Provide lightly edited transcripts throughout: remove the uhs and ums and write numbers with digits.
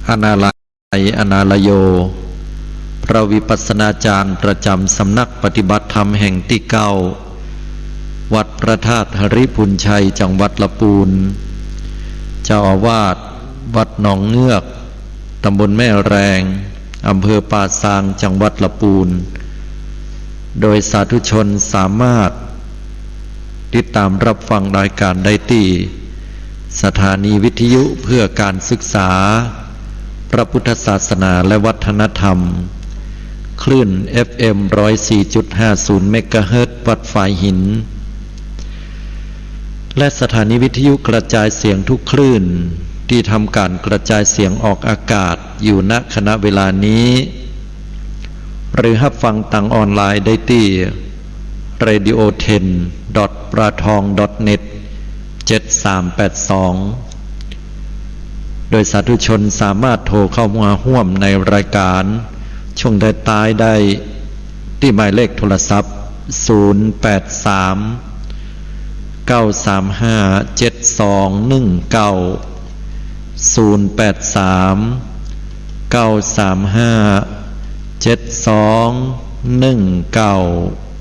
อนาลัยอนาลโยพระวิปัสสนาจารย์ประจำสำนักปฏิบัติธรรมแห่งที่เก้าวัดพระธาตุหริพุนชัยจังหวัดลำพูนเจ้าอาวาสวัดหนองเงือกตำบลแม่แรงอำเภอป่าซางจังหวัดลำพูนโดยสาธุชนสามารถติดตามรับฟังรายการได้ที่สถานีวิทยุเพื่อการศึกษาพระพุทธศาสนาและวัฒนธรรมคลื่น FM 104.50 เมกะเฮิรตซ์วัดฝายหินและสถานีวิทยุกระจายเสียงทุกคลื่นที่ทำการกระจายเสียงออกอากาศอยู่ณขณะเวลานี้หรือรับฟังทางออนไลน์ได้ที่ radio10.pratong.net 7382 โดยสาธุชนสามารถโทรเข้ามาร่วมในรายการช่วงท้ายได้ที่หมายเลขโทรศัพท์083 935 7219 083 935 7219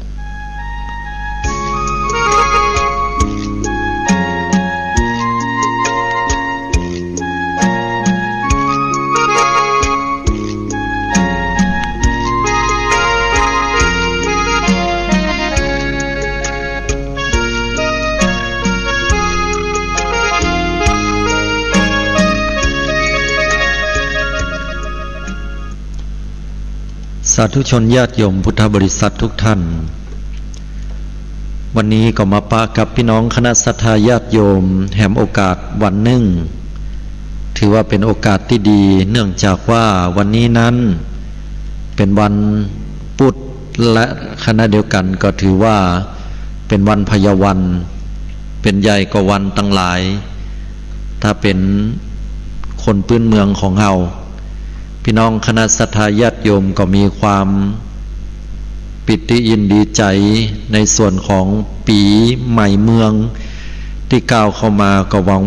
สาธุชนญาติโยมพุทธบริษัททุกท่านวันนี้ก็มาปะกับพี่น้องคณะศรัทธาญาติโยมแห่งโอกาสวันหนึ่งถือว่าเป็นโอกาสที่ดีเนื่องจากว่าวันนี้นั้นเป็นวันพุธและขณะเดียวกันก็ถือว่าเป็นวันพยวันเป็นใหญ่กว่าวันตั้งหลายถ้าเป็นคนพื้นเมืองของเราพี่น้องคณะศรัทธาญาติโยมก็มีความปิติยินดีใจในส่วนของปีใหม่เมืองที่ก้าวเข้ามาก็หวัง